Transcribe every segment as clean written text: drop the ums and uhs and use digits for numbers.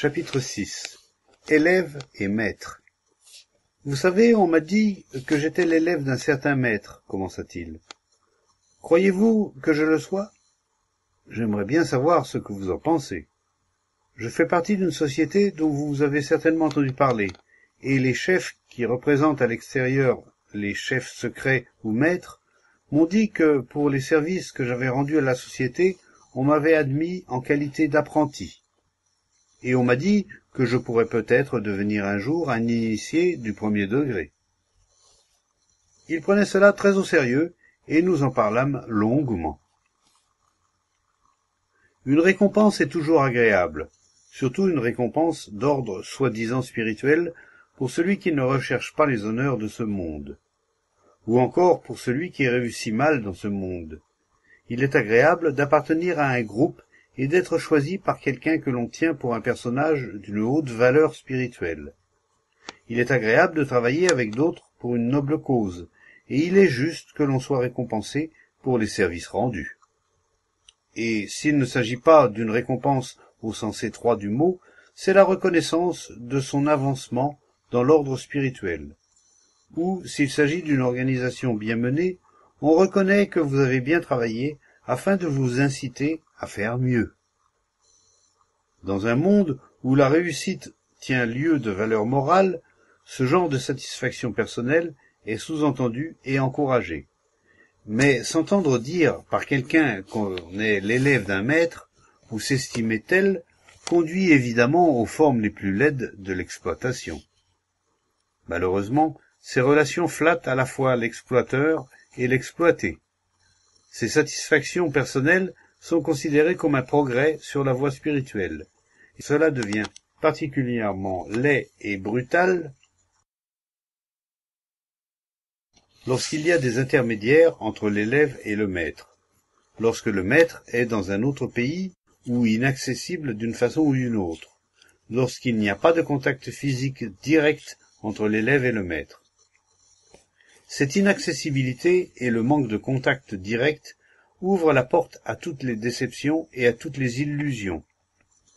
Chapitre 6. Élève et maître. Vous savez, on m'a dit que j'étais l'élève d'un certain maître, commença-t-il. Croyez-vous que je le sois? J'aimerais bien savoir ce que vous en pensez. Je fais partie d'une société dont vous avez certainement entendu parler, et les chefs qui représentent à l'extérieur les chefs secrets ou maîtres m'ont dit que pour les services que j'avais rendus à la société, on m'avait admis en qualité d'apprenti. Et on m'a dit que je pourrais peut-être devenir un jour un initié du premier degré. Il prenait cela très au sérieux, et nous en parlâmes longuement. Une récompense est toujours agréable, surtout une récompense d'ordre soi-disant spirituel pour celui qui ne recherche pas les honneurs de ce monde, ou encore pour celui qui réussit mal dans ce monde. Il est agréable d'appartenir à un groupe et d'être choisi par quelqu'un que l'on tient pour un personnage d'une haute valeur spirituelle. Il est agréable de travailler avec d'autres pour une noble cause, et il est juste que l'on soit récompensé pour les services rendus. Et s'il ne s'agit pas d'une récompense au sens étroit du mot, c'est la reconnaissance de son avancement dans l'ordre spirituel. Ou, s'il s'agit d'une organisation bien menée, on reconnaît que vous avez bien travaillé afin de vous inciter à faire mieux. Dans un monde où la réussite tient lieu de valeur morale, ce genre de satisfaction personnelle est sous-entendu et encouragé. Mais s'entendre dire par quelqu'un qu'on est l'élève d'un maître, ou s'estimer tel, conduit évidemment aux formes les plus laides de l'exploitation. Malheureusement, ces relations flattent à la fois l'exploiteur et l'exploité. Ces satisfactions personnelles sont considérées comme un progrès sur la voie spirituelle. Et cela devient particulièrement laid et brutal lorsqu'il y a des intermédiaires entre l'élève et le maître, lorsque le maître est dans un autre pays ou inaccessible d'une façon ou d'une autre, lorsqu'il n'y a pas de contact physique direct entre l'élève et le maître. Cette inaccessibilité et le manque de contact direct ouvrent la porte à toutes les déceptions et à toutes les illusions,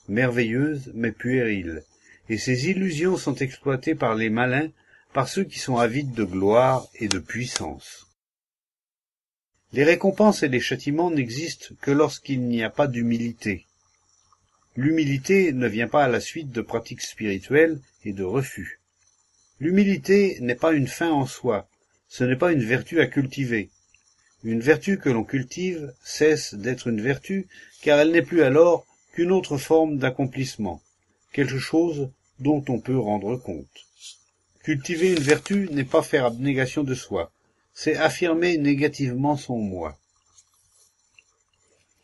merveilleuses mais puériles, et ces illusions sont exploitées par les malins, par ceux qui sont avides de gloire et de puissance. Les récompenses et les châtiments n'existent que lorsqu'il n'y a pas d'humilité. L'humilité ne vient pas à la suite de pratiques spirituelles et de refus. L'humilité n'est pas une fin en soi, ce n'est pas une vertu à cultiver. Une vertu que l'on cultive cesse d'être une vertu, car elle n'est plus alors qu'une autre forme d'accomplissement, quelque chose dont on peut rendre compte. Cultiver une vertu n'est pas faire abnégation de soi, c'est affirmer négativement son moi.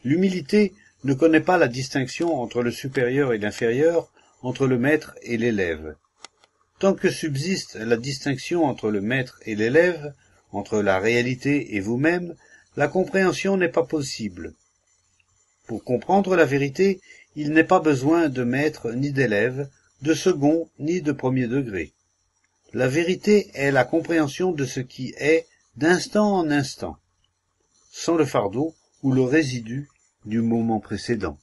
L'humilité ne connaît pas la distinction entre le supérieur et l'inférieur, entre le maître et l'élève. Tant que subsiste la distinction entre le maître et l'élève, entre la réalité et vous-même, la compréhension n'est pas possible. Pour comprendre la vérité, il n'est pas besoin de maître ni d'élève, de second ni de premier degré. La vérité est la compréhension de ce qui est d'instant en instant, sans le fardeau ou le résidu du moment précédent.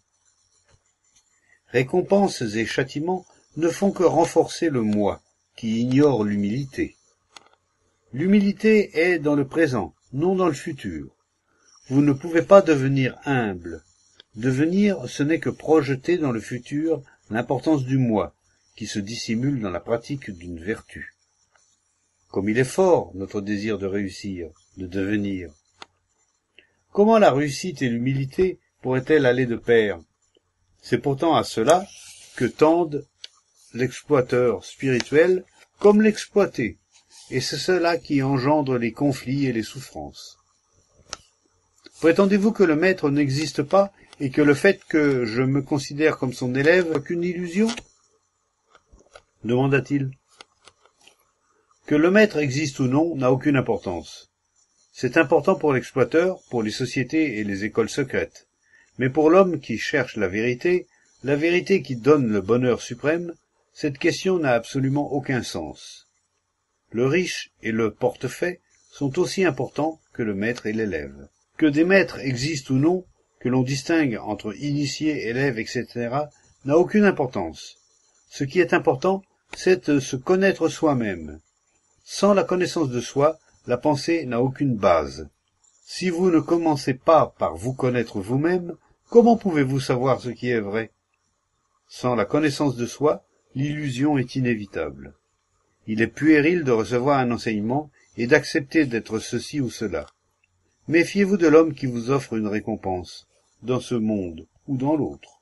Récompenses et châtiments ne font que renforcer le moi, qui ignore l'humilité. L'humilité est dans le présent, non dans le futur. Vous ne pouvez pas devenir humble. Devenir, ce n'est que projeter dans le futur l'importance du moi, qui se dissimule dans la pratique d'une vertu. Comme il est fort, notre désir de réussir, de devenir. Comment la réussite et l'humilité pourraient-elles aller de pair? C'est pourtant à cela que tendent l'exploiteur spirituel comme l'exploité, et c'est cela qui engendre les conflits et les souffrances. Prétendez-vous que le maître n'existe pas et que le fait que je me considère comme son élève n'est qu'une illusion? Demanda-t-il. Que le maître existe ou non n'a aucune importance. C'est important pour l'exploiteur, pour les sociétés et les écoles secrètes. Mais pour l'homme qui cherche la vérité qui donne le bonheur suprême, cette question n'a absolument aucun sens. Le riche et le portefaix sont aussi importants que le maître et l'élève. Que des maîtres existent ou non, que l'on distingue entre initiés, élèves, etc., n'a aucune importance. Ce qui est important, c'est de se connaître soi-même. Sans la connaissance de soi, la pensée n'a aucune base. Si vous ne commencez pas par vous connaître vous-même, comment pouvez-vous savoir ce qui est vrai? Sans la connaissance de soi, l'illusion est inévitable. Il est puéril de recevoir un enseignement et d'accepter d'être ceci ou cela. Méfiez-vous de l'homme qui vous offre une récompense, dans ce monde ou dans l'autre.